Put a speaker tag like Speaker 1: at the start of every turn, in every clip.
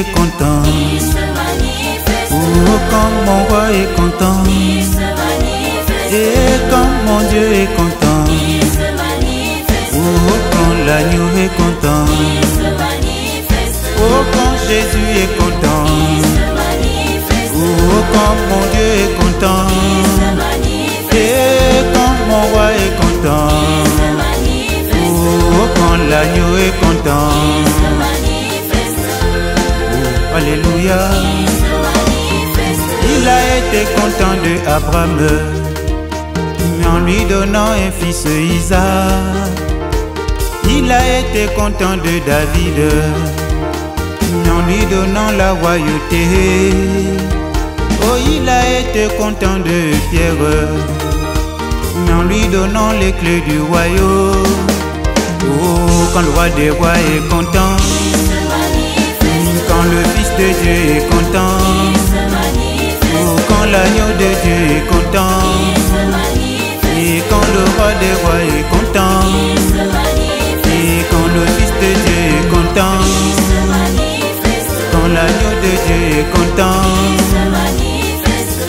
Speaker 1: est content.
Speaker 2: Il se manifeste.
Speaker 1: Oh, quand mon roi est content.
Speaker 2: Il se manifeste.
Speaker 1: Et quand mon Dieu est content.
Speaker 2: Il se manifeste.
Speaker 1: Oh, quand l'agneau est content.
Speaker 2: Il se manifeste.
Speaker 1: Oh, quand Jésus est content.
Speaker 2: Il se manifeste.
Speaker 1: Oh, quand mon Dieu est content.
Speaker 2: Il se manifeste.
Speaker 1: Et quand mon roi est content.
Speaker 2: Il se manifeste.
Speaker 1: Oh, quand l'agneau est content.
Speaker 2: Il se manifeste.
Speaker 1: Oh, alléluia.
Speaker 2: Il se manifeste.
Speaker 1: Il a été content de Abraham en lui donnant un fils Isaac. Il a été content de David en lui donnant la royauté. Oh, il a été content de Pierre en lui donnant les clés du royaume. Oh, quand le roi des rois est content,
Speaker 2: Il se manifeste.
Speaker 1: quand le fils de Dieu est content,
Speaker 2: Il se manifeste.
Speaker 1: oh, quand l'agneau de Dieu est content,
Speaker 2: Il se manifeste.
Speaker 1: et quand le roi des rois est content,
Speaker 2: Il se manifeste.
Speaker 1: et quand le fils de Dieu est content,
Speaker 2: Il se manifeste.
Speaker 1: quand l'agneau de Dieu est content.
Speaker 2: Il se manifeste.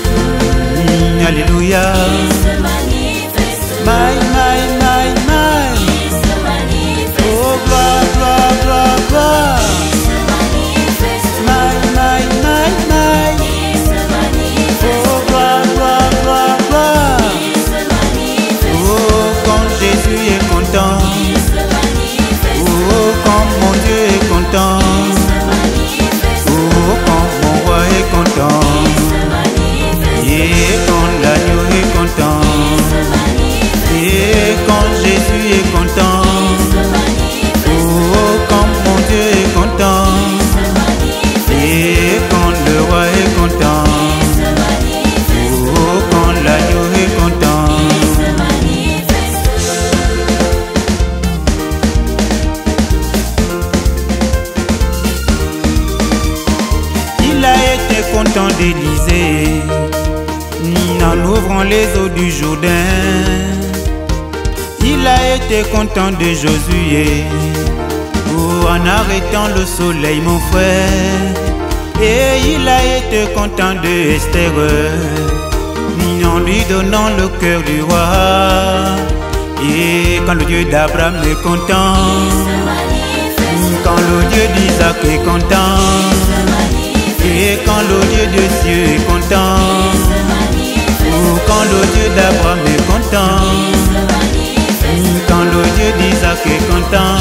Speaker 1: Alléluia.
Speaker 2: Il se manifeste.
Speaker 1: My, my, my, my.
Speaker 2: Il se manifeste.
Speaker 1: Oh, gloire, gloire, gloire, gloire.
Speaker 2: Il se manifeste.
Speaker 1: My, my, my, my.
Speaker 2: Il se manifeste.
Speaker 1: Oh, gloire, gloire, gloire, gloire.
Speaker 2: Il se manifeste.
Speaker 1: Oh, quand Jésus est content.
Speaker 2: Il se manifeste.
Speaker 1: Oh, quand mon Dieu est content.
Speaker 2: Il se manifeste.
Speaker 1: Oh, quand mon roi est content.
Speaker 2: Il se manifeste.
Speaker 1: Et quand l'agneau est content.
Speaker 2: Il se manifeste.
Speaker 1: Et quand Jésus est content.
Speaker 2: Il se manifeste.
Speaker 1: Oh, quand mon Dieu est content.
Speaker 2: Il se manifeste.
Speaker 1: Et quand le roi est content.
Speaker 2: Il se manifeste.
Speaker 1: Oh, quand l'agneau est content.
Speaker 2: Il se manifeste.
Speaker 1: Il a été content d'Élysée en ouvrant les eaux du Jourdain. Il a été content de Josué en arrêtant le soleil, mon frère. Et il a été content de Esther en lui donnant le cœur du roi. Et quand le Dieu d'Abraham est content, quand le Dieu d'Isaac est content, et quand le Dieu de cieux est content, ou quand le Dieu d'Abraham est content, quand le Dieu d'Isaac est content,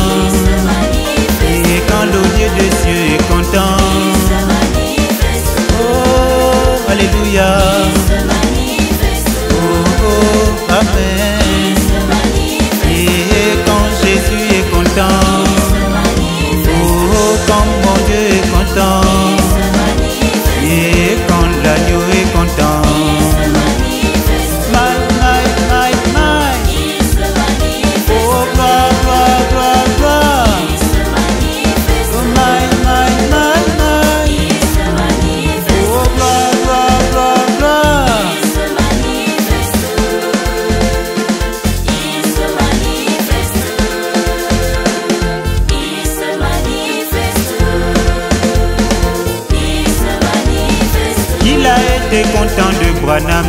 Speaker 1: et quand le Dieu de cieux est content. Oh, alléluia. Oh, oh, amen. Et quand Jésus est content, oh, quand mon Dieu est content, et quand l'agneau est content. My, my, my, my. Oh, gloire, gloire, gloire, gloire. Oh, my, my, my, my. Oh, gloire, gloire, gloire, gloire. Il a été content de Branham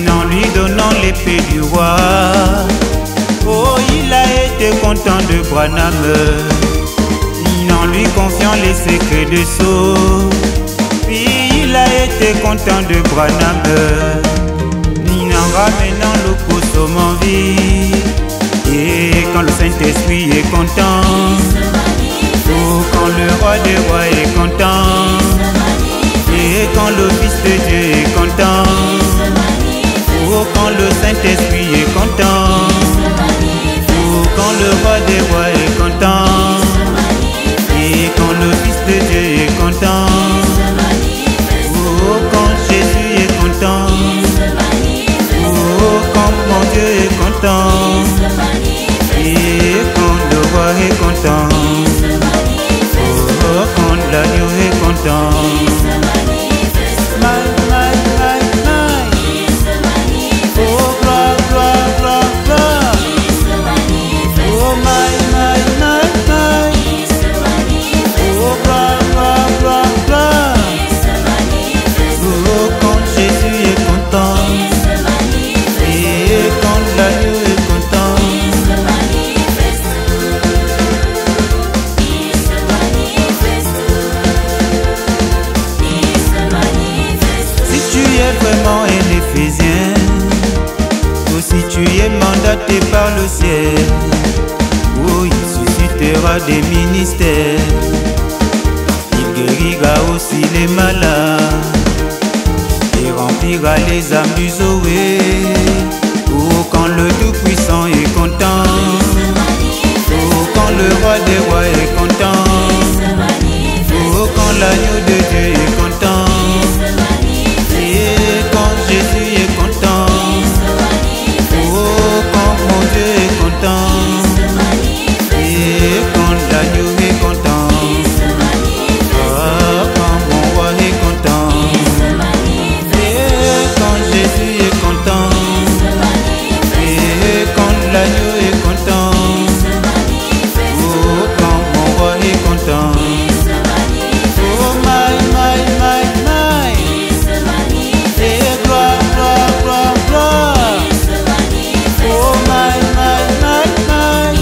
Speaker 1: en lui donnant l'épée du roi. Oh, il a été content de Branham en lui confiant les secrets de sceaux. Puis il a été content de Branham en ramenant le poisson en vie. Et quand le Saint-Esprit est content, oh, quand le roi des rois est content, et quand le Fils de Dieu est content, oh, quand le Saint-Esprit est content, oh, quand le roi des rois est content, et quand le Fils de Dieu est content, oh, quand Jésus est content, oh, quand mon Dieu est content, et quand le roi est content, oh, quand l'agneau est content. My, my, my, my. Oh, gloire, gloire, gloire, gloire. Oh, my, my, my, my. Oh, gloire, ciel, où il suscitera des ministères. Il guérira aussi les malades et remplira les âmes du Zoé. Oh, quand le Tout-Puissant est content, oh, quand le Roi des Rois est content, oh, quand l'agneau de Dieu est content, et quand Jésus est content, oh, quand mon Dieu est content, et quand l'agneau est content, ah, quand mon Roi est content, et quand Jésus est content, et quand l'agneau est content, oh, quand mon Roi est content. Oh my, my, my, my. Et gloire, gloire, gloire, gloire. Oh my, my, my, my.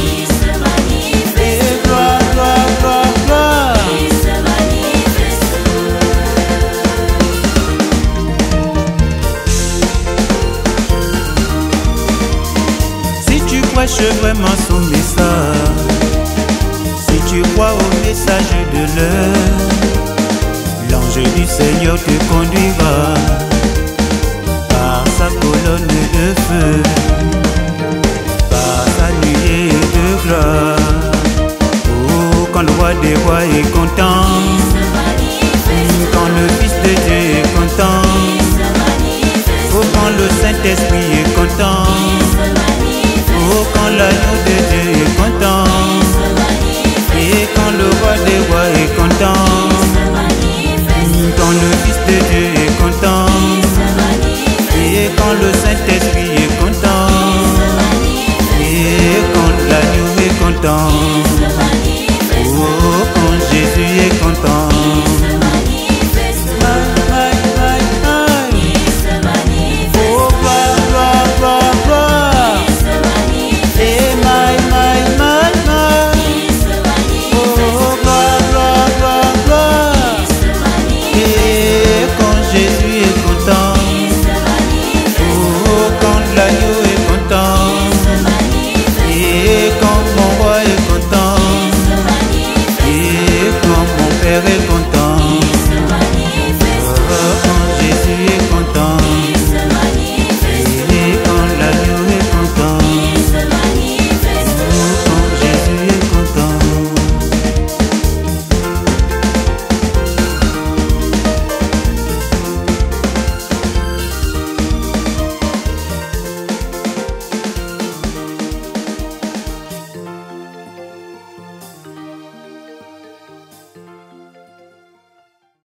Speaker 1: Et gloire, gloire, gloire, gloire. Si tu prêches vraiment son message, si tu crois au message de l'heure, l'ange du Seigneur te conduira par sa colonne de feu, par sa nuée de gloire. Oh, quand le Roi des Rois est content,